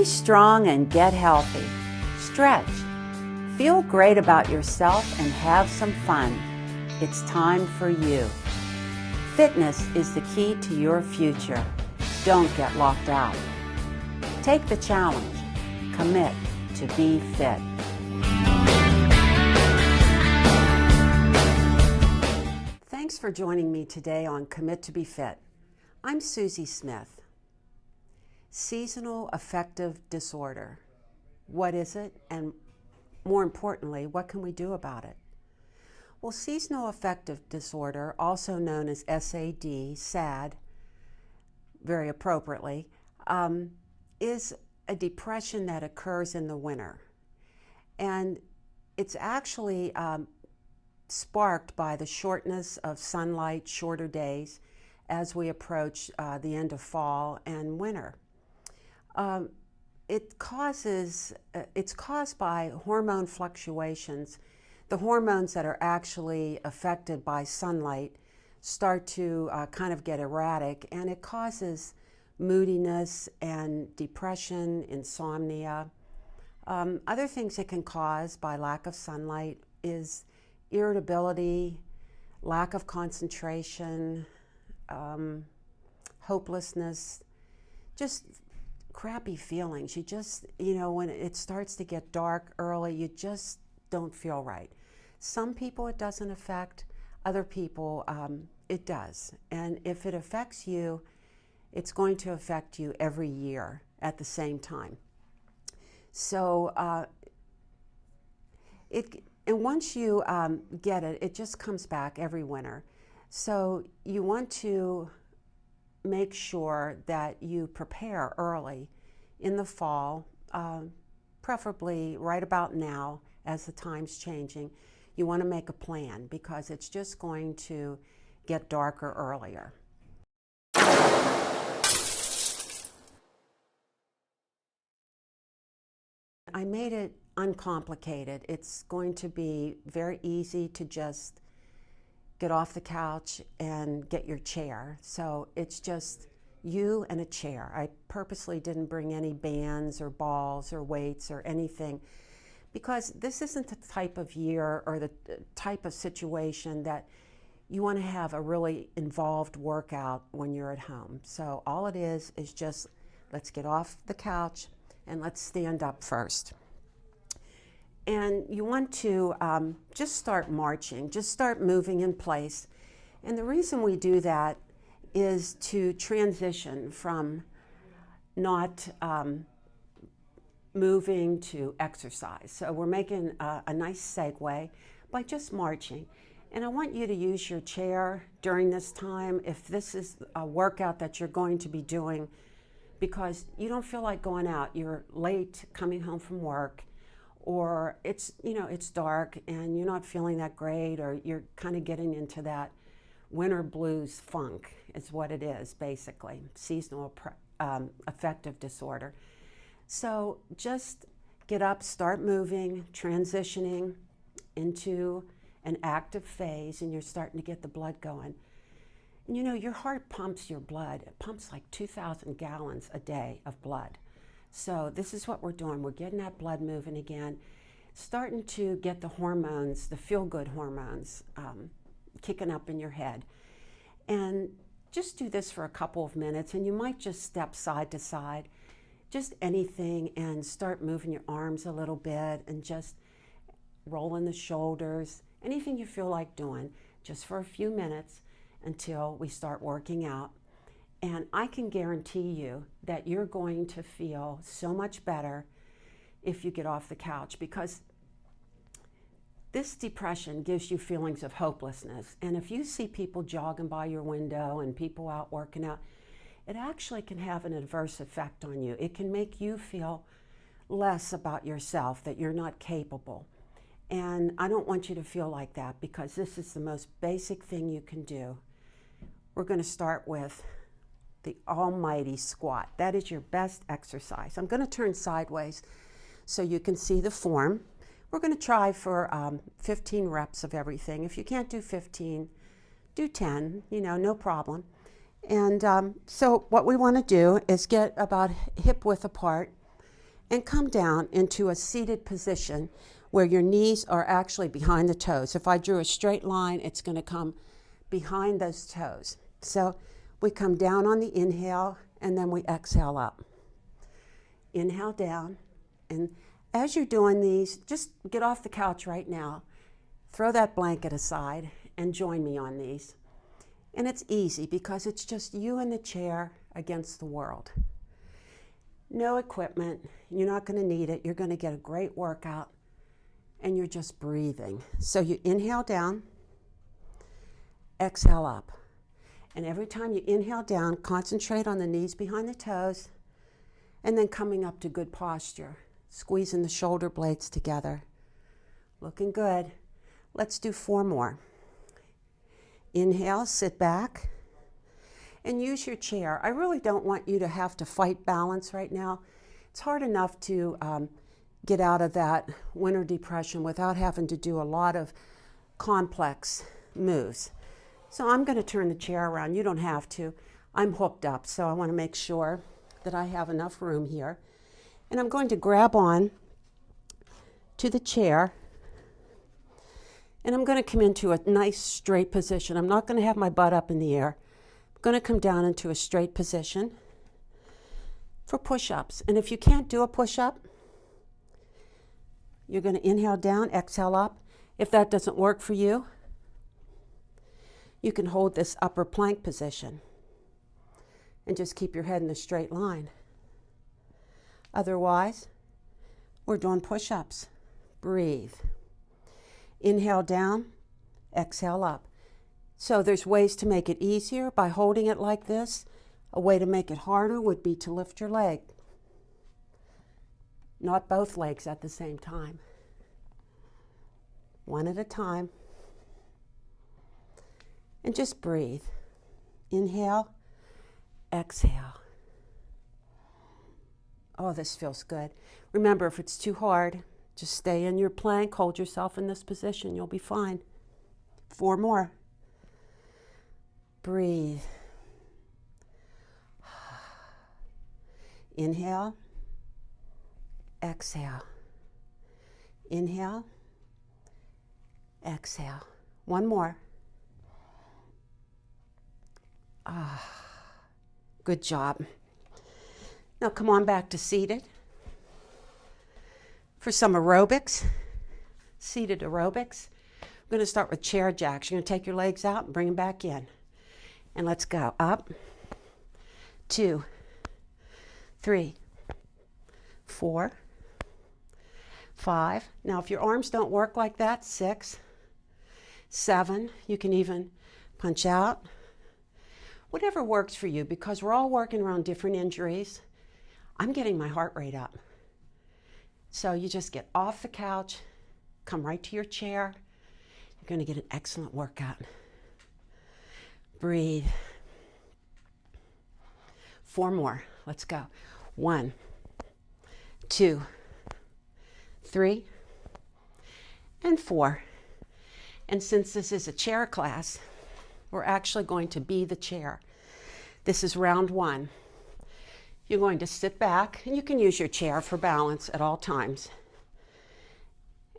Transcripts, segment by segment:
Be strong and get healthy. Stretch. Feel great about yourself and have some fun. It's time for you. Fitness is the key to your future. Don't get locked out. Take the challenge. Commit to be fit. Thanks for joining me today on Commit to be Fit. I'm Susie Smith. Seasonal affective disorder. What is it? And more importantly, what can we do about it? Well, seasonal affective disorder, also known as SAD, very appropriately, is a depression that occurs in the winter. And it's actually sparked by the shortness of sunlight, shorter days, as we approach the end of fall and winter. It's caused by hormone fluctuations. The hormones that are actually affected by sunlight start to kind of get erratic, and it causes moodiness and depression, insomnia. Other things it can cause by lack of sunlight is irritability, lack of concentration, hopelessness, just crappy feelings. You just, when it starts to get dark early, you just don't feel right. Some people it doesn't affect, other people it does. And if it affects you, it's going to affect you every year at the same time. So, and once you get it, it just comes back every winter. So you want to make sure that you prepare early in the fall, preferably right about now as the time's changing. You want to make a plan because it's just going to get darker earlier. I made it uncomplicated. It's going to be very easy to just get off the couch and get your chair. So it's just you and a chair. I purposely didn't bring any bands or balls or weights or anything because this isn't the type of year or the type of situation that you want to have a really involved workout when you're at home. So all it is just let's get off the couch and let's stand up first. And you want to just start marching, just start moving in place. And the reason we do that is to transition from not moving to exercise. So we're making a nice segue by just marching. And I want you to use your chair during this time if this is a workout that you're going to be doing because you don't feel like going out. You're late coming home from work, or it's dark and you're not feeling that great, or you're kind of getting into that winter blues funk is what it is, basically, seasonal affective disorder. So just get up, start moving, transitioning into an active phase, and you're starting to get the blood going. And your heart pumps your blood. It pumps like 2,000 gallons a day of blood. So this is what we're doing. We're getting that blood moving again, starting to get the hormones, the feel-good hormones, kicking up in your head. And just do this for a couple of minutes, and you might just step side to side, just anything, and start moving your arms a little bit and just rolling the shoulders, anything you feel like doing, just for a few minutes until we start working out. And I can guarantee you that you're going to feel so much better if you get off the couch, because this depression gives you feelings of hopelessness. And if you see people jogging by your window and people out working out, it actually can have an adverse effect on you. It can make you feel less about yourself, that you're not capable. And I don't want you to feel like that, because this is the most basic thing you can do. We're going to start with the almighty squat. That is your best exercise. I'm going to turn sideways so you can see the form. We're going to try for 15 reps of everything. If you can't do 15, do 10, no problem. And so what we want to do is get about hip width apart and come down into a seated position where your knees are actually behind the toes. If I drew a straight line, it's going to come behind those toes. So we come down on the inhale, and then we exhale up. Inhale down, and as you're doing these, just get off the couch right now, throw that blanket aside, and join me on these. And it's easy because it's just you and the chair against the world. No equipment, you're not going to need it, you're going to get a great workout, and you're just breathing. So you inhale down, exhale up. And every time you inhale down, concentrate on the knees behind the toes, and then coming up to good posture, squeezing the shoulder blades together. Looking good. Let's do 4 more. Inhale, sit back, and use your chair. I really don't want you to have to fight balance right now. It's hard enough to get out of that winter depression without having to do a lot of complex moves. So I'm going to turn the chair around. You don't have to. I'm hooked up, so I want to make sure that I have enough room here. And I'm going to grab on to the chair, and I'm going to come into a nice straight position. I'm not going to have my butt up in the air. I'm going to come down into a straight position for push-ups. And if you can't do a push-up, you're going to inhale down, exhale up. If that doesn't work for you, you can hold this upper plank position and just keep your head in a straight line. Otherwise, we're doing push-ups. Breathe. Inhale down, exhale up. So there's ways to make it easier by holding it like this. A way to make it harder would be to lift your leg. Not both legs at the same time. One at a time. And just breathe. Inhale, exhale. Oh, this feels good. Remember, if it's too hard, just stay in your plank, hold yourself in this position, you'll be fine. 4 more. Breathe. Inhale, exhale. Inhale, exhale. 1 more. Good job. Now come on back to seated for some aerobics, seated aerobics. We're going to start with chair jacks. You're going to take your legs out and bring them back in. And let's go. Up, 2, 3, 4, 5. Now if your arms don't work like that, 6, 7. You can even punch out. Whatever works for you, because we're all working around different injuries. I'm getting my heart rate up. So you just get off the couch, come right to your chair. You're going to get an excellent workout. Breathe. 4 more. Let's go. 1, 2, 3, and 4. And since this is a chair class, we're actually going to be the chair. This is round 1. You're going to sit back, and you can use your chair for balance at all times.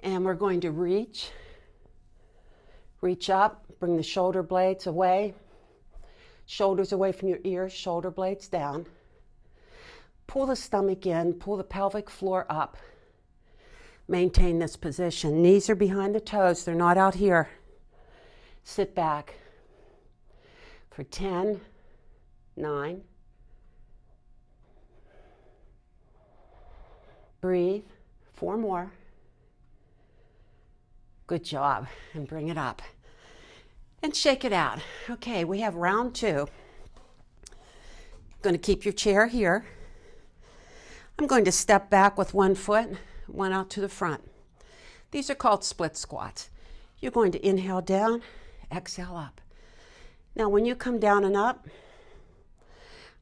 And we're going to reach up, bring the shoulder blades away, shoulders away from your ears, shoulder blades down. Pull the stomach in, pull the pelvic floor up. Maintain this position. Knees are behind the toes, they're not out here. Sit back for 10, 9. Breathe. 4 more. Good job. And bring it up. And shake it out. Okay, we have round 2. Going to keep your chair here. I'm going to step back with 1 foot, 1 out to the front. These are called split squats. You're going to inhale down, exhale up. Now when you come down and up,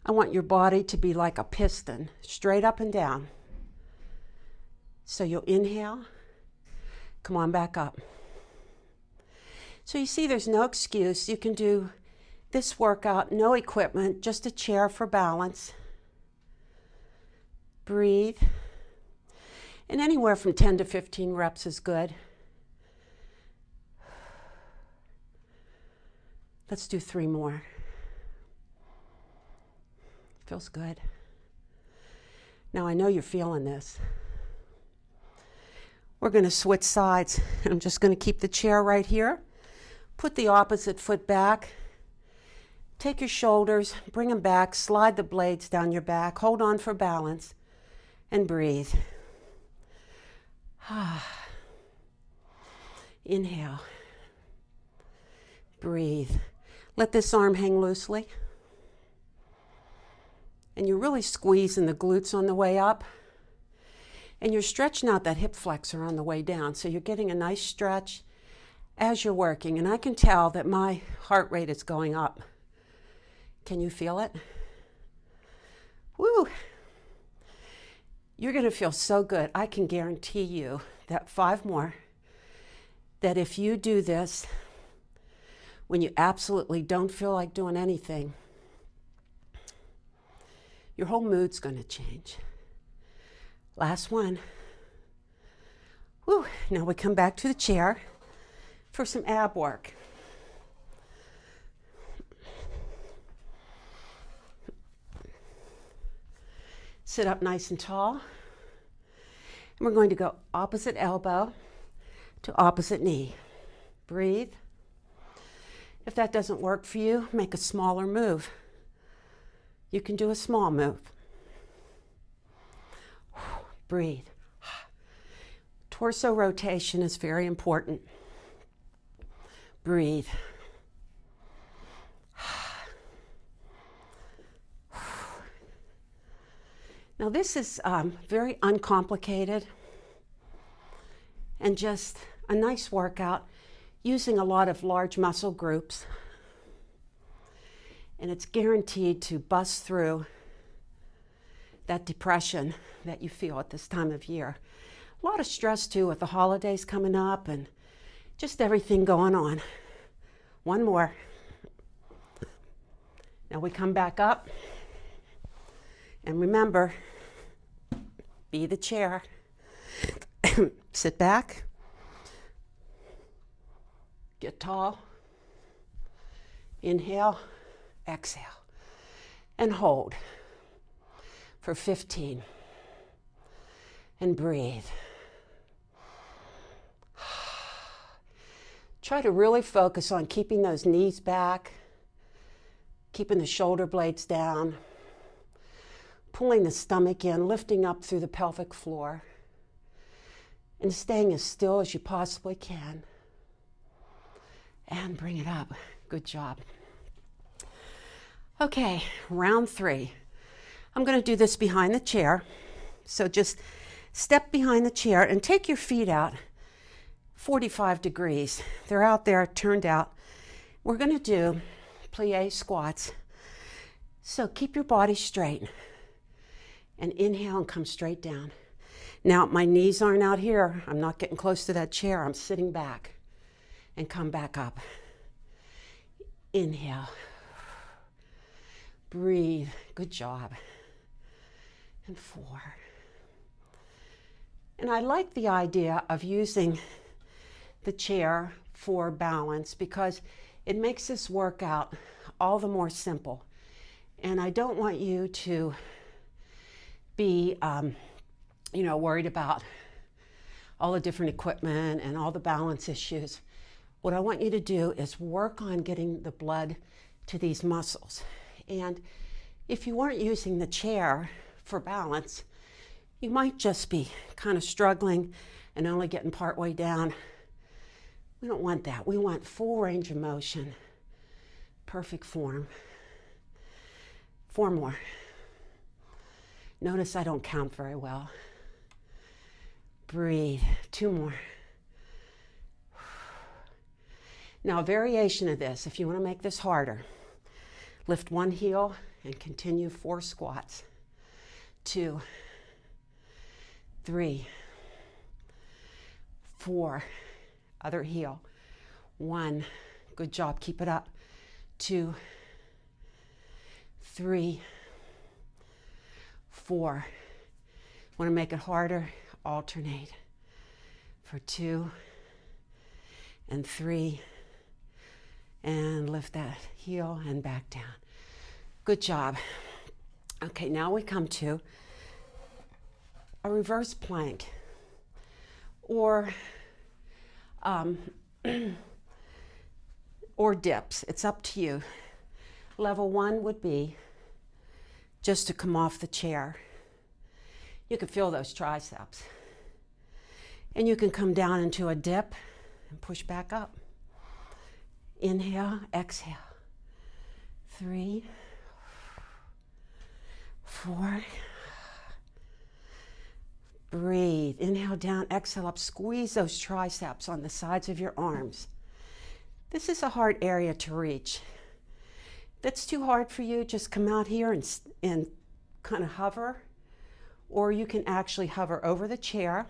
I want your body to be like a piston, straight up and down. So you'll inhale, come on back up. So you see there's no excuse. You can do this workout, no equipment, just a chair for balance. Breathe. And anywhere from 10 to 15 reps is good. Let's do 3 more. Feels good. Now I know you're feeling this. We're going to switch sides. I'm just going to keep the chair right here. Put the opposite foot back. Take your shoulders, bring them back, slide the blades down your back, hold on for balance, and breathe. Inhale. Breathe. Let this arm hang loosely. And you're really squeezing the glutes on the way up. And you're stretching out that hip flexor on the way down. So you're getting a nice stretch as you're working. And I can tell that my heart rate is going up. Can you feel it? Woo! You're going to feel so good. I can guarantee you that 5 more, that if you do this when you absolutely don't feel like doing anything, your whole mood's going to change. Last one. Woo! Now we come back to the chair for some ab work. Sit up nice and tall. And we're going to go opposite elbow to opposite knee. Breathe. If that doesn't work for you, make a smaller move. You can do a small move. Breathe. Torso rotation is very important. Breathe. Now this is very uncomplicated and just a nice workout using a lot of large muscle groups. And it's guaranteed to bust through that depression that you feel at this time of year. A lot of stress too with the holidays coming up and just everything going on. 1 more. Now we come back up. And remember, be the chair. Sit back. Get tall. Inhale, exhale, and hold for 15. And breathe. Try to really focus on keeping those knees back, keeping the shoulder blades down, pulling the stomach in, lifting up through the pelvic floor, and staying as still as you possibly can. And bring it up. Good job. Okay, round 3. I'm going to do this behind the chair. So just step behind the chair and take your feet out 45 degrees. They're out there, turned out. We're going to do plie squats. So keep your body straight. And inhale and come straight down. Now, my knees aren't out here. I'm not getting close to that chair. I'm sitting back. And come back up. Inhale. Breathe. Good job. And 4. And I like the idea of using the chair for balance because it makes this workout all the more simple. And I don't want you to be, worried about all the different equipment and all the balance issues. What I want you to do is work on getting the blood to these muscles. And if you weren't using the chair for balance, you might just be kind of struggling and only getting partway down. We don't want that. We want full range of motion, perfect form. 4 more. Notice I don't count very well. Breathe. 2 more. Now, a variation of this, if you want to make this harder, lift one heel and continue 4 squats. 2, 3, 4. Other heel. 1. Good job. Keep it up. 2, 3, 4. Want to make it harder? alternate for 2 and 3, and lift that heel and back down. Good job. Okay, now we come to a reverse plank, or or dips. It's up to you. Level 1 would be just to come off the chair. You can feel those triceps. And you can come down into a dip and push back up. Inhale, exhale. 3, 4. Breathe. Inhale down, exhale up. Squeeze those triceps on the sides of your arms. This is a hard area to reach. If that's too hard for you, just come out here and kind of hover, or you can actually hover over the chair.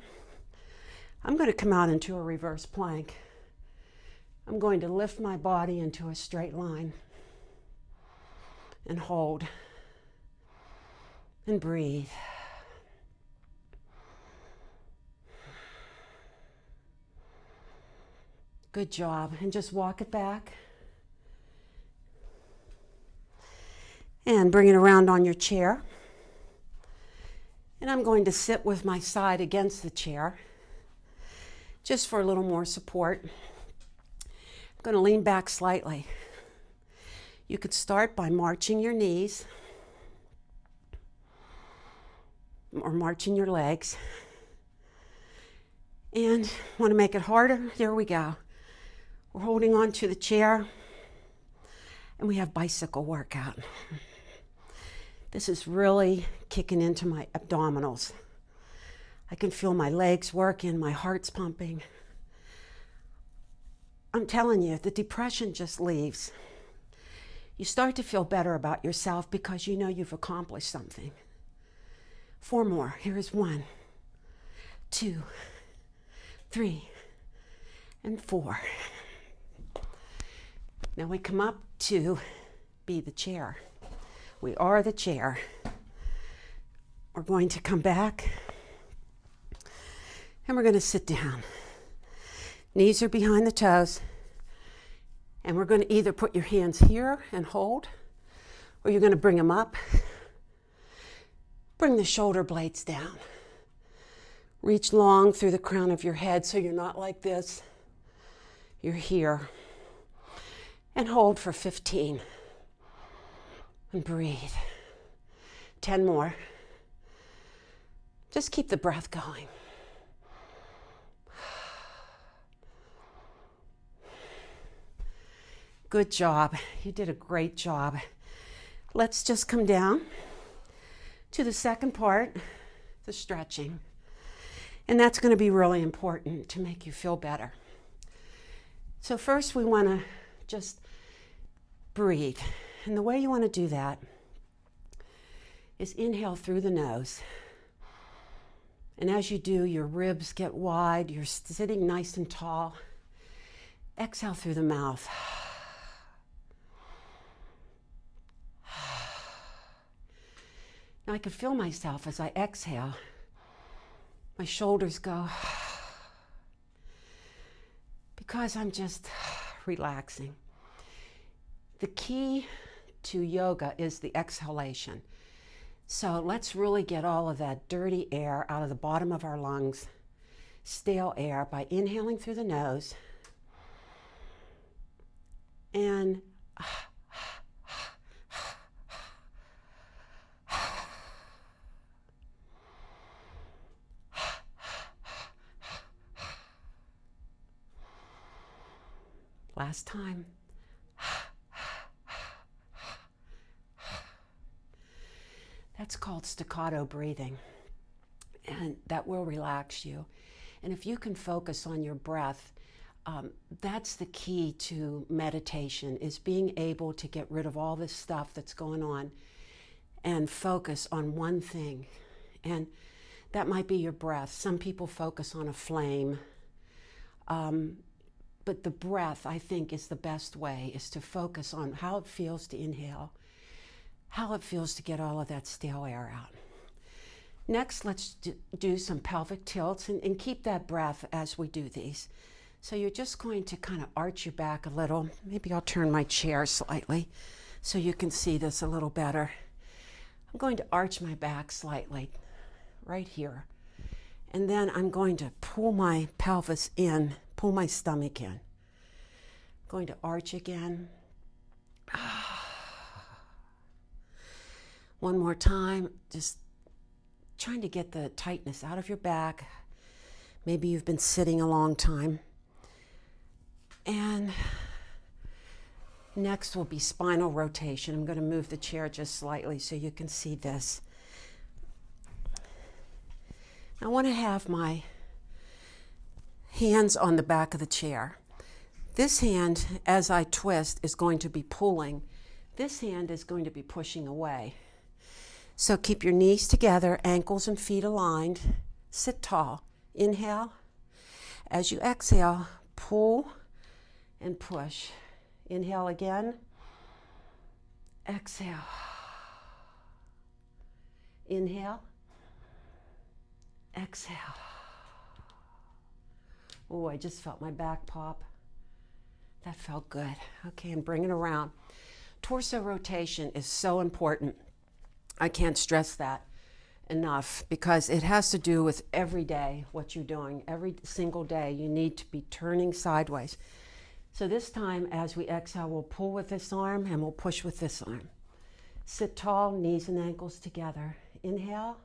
I'm going to come out into a reverse plank. I'm going to lift my body into a straight line and hold and breathe. Good job. And just walk it back. And bring it around on your chair. And I'm going to sit with my side against the chair, just for a little more support. I'm going to lean back slightly. You could start by marching your knees or marching your legs. And want to make it harder? There we go. We're holding on to the chair, and we have bicycle workout. This is really kicking into my abdominals. I can feel my legs working, my heart's pumping. I'm telling you, the depression just leaves. You start to feel better about yourself because you know you've accomplished something. 4 more. Here is 1, 2, 3, and 4. Now we come up to be the chair. We are the chair. We're going to come back and we're going to sit down. Knees are behind the toes. And we're going to either put your hands here and hold, or you're going to bring them up. Bring the shoulder blades down. Reach long through the crown of your head so you're not like this. You're here. And hold for 15. And breathe. 10 more. Just keep the breath going. Good job. You did a great job. Let's just come down to the second part, the stretching. And that's going to be really important to make you feel better. So first we want to just breathe. And the way you want to do that is inhale through the nose. And as you do, your ribs get wide. You're sitting nice and tall. Exhale through the mouth. Now I can feel myself as I exhale. My shoulders go because I'm just relaxing. The key to yoga is the exhalation. So let's really get all of that dirty air out of the bottom of our lungs, stale air, by inhaling through the nose and last time. That's called staccato breathing, and that will relax you. And if you can focus on your breath, that's the key to meditation, is being able to get rid of all this stuff that's going on and focus on one thing. And that might be your breath. Some people focus on a flame. But the breath, I think, is the best way, is to focus on how it feels to inhale, how it feels to get all of that stale air out. Next, let's do some pelvic tilts and keep that breath as we do these. So you're just going to kind of arch your back a little. Maybe I'll turn my chair slightly so you can see this a little better. I'm going to arch my back slightly right here. And then I'm going to pull my pelvis in, pull my stomach in. I'm going to arch again. One more time, just trying to get the tightness out of your back. Maybe you've been sitting a long time. And next will be spinal rotation. I'm going to move the chair just slightly so you can see this. I want to have my hands on the back of the chair. This hand, as I twist, is going to be pulling. This hand is going to be pushing away. So keep your knees together, ankles and feet aligned. Sit tall. Inhale. As you exhale, pull and push. Inhale again. Exhale. Inhale. Exhale. Oh, I just felt my back pop. That felt good. Okay, and bring it around. Torso rotation is so important. I can't stress that enough because it has to do with every day what you're doing. Every single day you need to be turning sideways. So this time as we exhale, we'll pull with this arm and we'll push with this arm. Sit tall, knees and ankles together. Inhale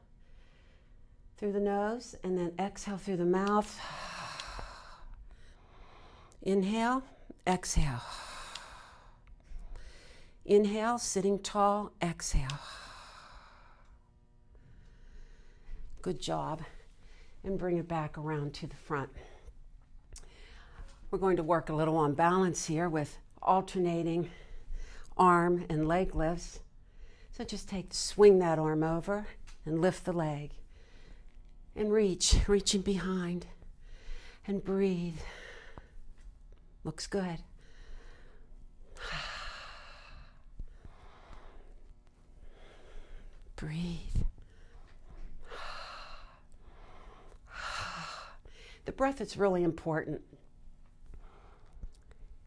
through the nose and then exhale through the mouth. Inhale, exhale. Inhale, sitting tall, exhale. Good job. And bring it back around to the front. We're going to work a little on balance here with alternating arm and leg lifts. So just swing that arm over and lift the leg. And reaching behind. And breathe. Looks good. Breathe. The breath is really important.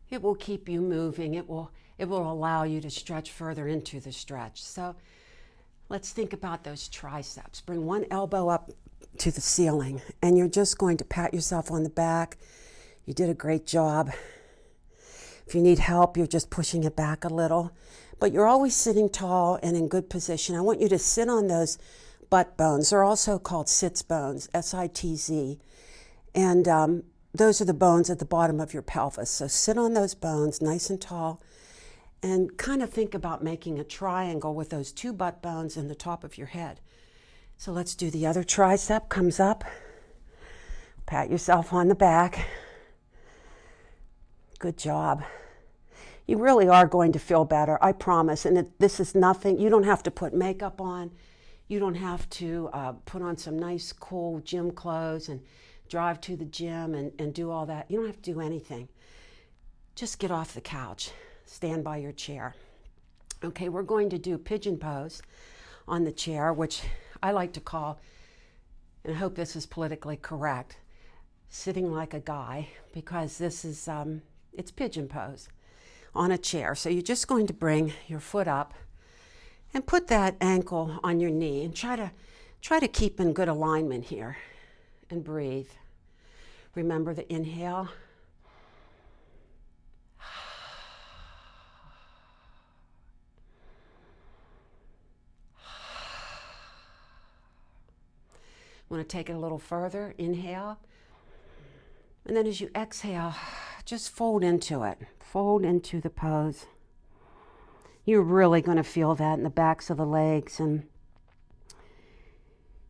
It will keep you moving. It will allow you to stretch further into the stretch. So let's think about those triceps. Bring one elbow up to the ceiling and you're just going to pat yourself on the back. You did a great job. If you need help, you're just pushing it back a little. But you're always sitting tall and in good position. I want you to sit on those butt bones. They're also called sits bones, S-I-T-Z. And those are the bones at the bottom of your pelvis. So sit on those bones nice and tall and kind of think about making a triangle with those two butt bones in the top of your head. So let's do the other tricep. Comes up. Pat yourself on the back. Good job. You really are going to feel better, I promise. And this is nothing. You don't have to put makeup on. You don't have to put on some nice, cool gym clothes and drive to the gym and do all that. You don't have to do anything. Just get off the couch. Stand by your chair. Okay, we're going to do pigeon pose on the chair, which I like to call, and I hope this is politically correct, sitting like a guy, because this is, it's pigeon pose on a chair. So you're just going to bring your foot up and put that ankle on your knee and try to keep in good alignment here and breathe. Remember the inhale. Want to take it a little further. Inhale. And then as you exhale, just fold into it. Fold into the pose. You're really going to feel that in the backs of the legs. And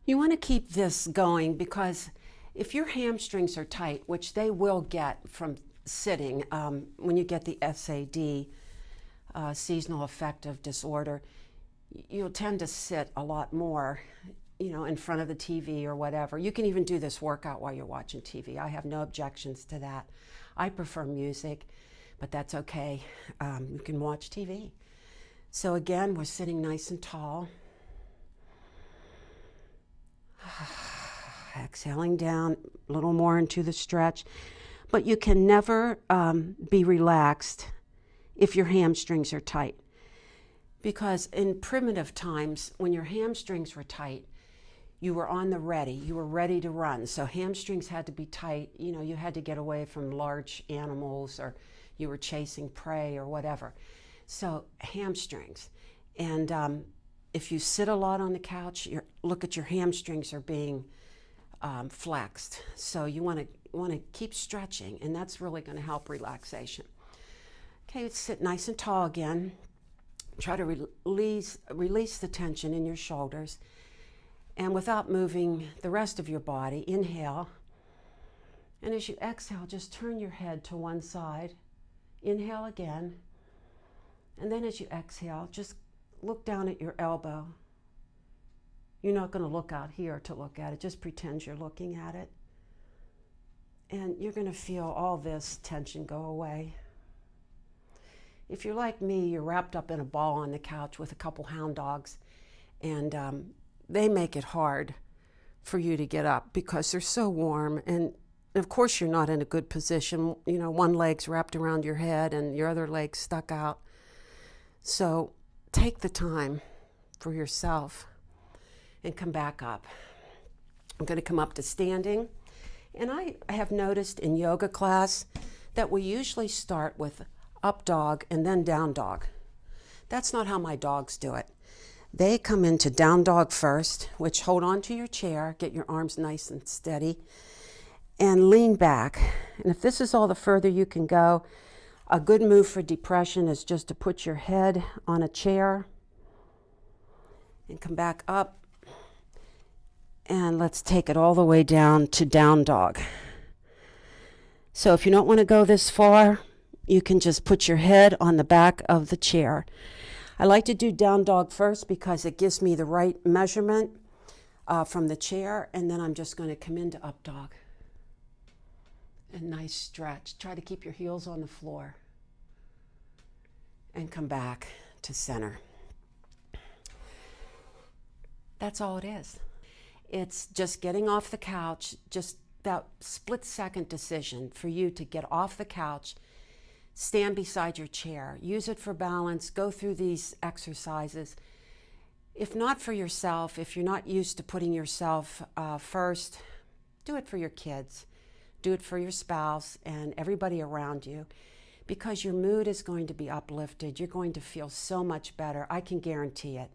you want to keep this going because if your hamstrings are tight, which they will get from sitting, when you get the SAD, seasonal affective disorder, you'll tend to sit a lot more, in front of the TV or whatever. You can even do this workout while you're watching TV. I have no objections to that. I prefer music, but that's okay. You can watch TV. So again, we're sitting nice and tall. Exhaling down a little more into the stretch. But you can never be relaxed if your hamstrings are tight. Because in primitive times, when your hamstrings were tight, you were on the ready. You were ready to run. So hamstrings had to be tight. You know, you had to get away from large animals, or you were chasing prey or whatever. So hamstrings. And if you sit a lot on the couch, look at your hamstrings are being flexed. So you want to keep stretching, and that's really going to help relaxation. Okay, sit nice and tall again. Try to release the tension in your shoulders. And without moving the rest of your body, inhale. And as you exhale, just turn your head to one side. Inhale again. And then as you exhale, just look down at your elbow. You're not going to look out here to look at it. Just pretend you're looking at it. And you're going to feel all this tension go away. If you're like me, you're wrapped up in a ball on the couch with a couple hound dogs, and they make it hard for you to get up because they're so warm. And of course, you're not in a good position. You know, one leg's wrapped around your head and your other leg's stuck out. So take the time for yourself and come back up. I'm going to come up to standing. And I have noticed in yoga class that we usually start with up dog and then down dog. That's not how my dogs do it. They come into down dog first, which hold on to your chair, get your arms nice and steady, and lean back. And if this is all the further you can go, a good move for depression is just to put your head on a chair and come back up. And let's take it all the way down to down dog. So if you don't want to go this far, you can just put your head on the back of the chair. I like to do down dog first because it gives me the right measurement from the chair, and then I'm just going to come into up dog. A nice stretch. Try to keep your heels on the floor. And come back to center. That's all it is. It's just getting off the couch, just that split-second decision for you to get off the couch, stand beside your chair, use it for balance, go through these exercises. If not for yourself, if you're not used to putting yourself first, do it for your kids. Do it for your spouse and everybody around you, because your mood is going to be uplifted. You're going to feel so much better. I can guarantee it.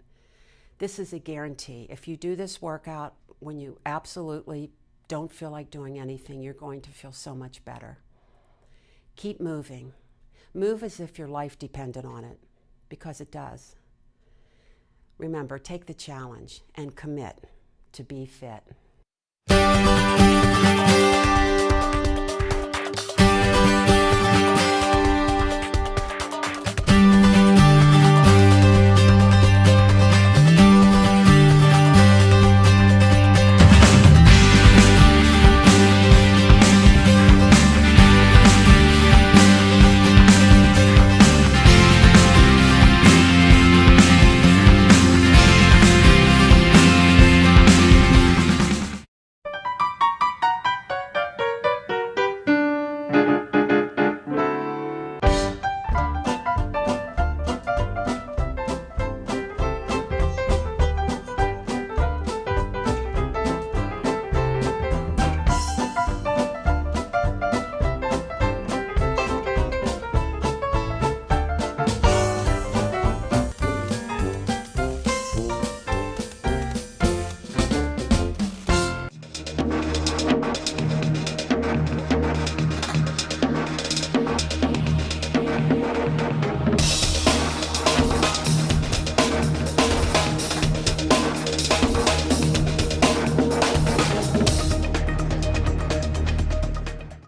This is a guarantee. If you do this workout when you absolutely don't feel like doing anything, you're going to feel so much better. Keep moving. Move as if your life depended on it, because it does. Remember, take the challenge and commit to be fit.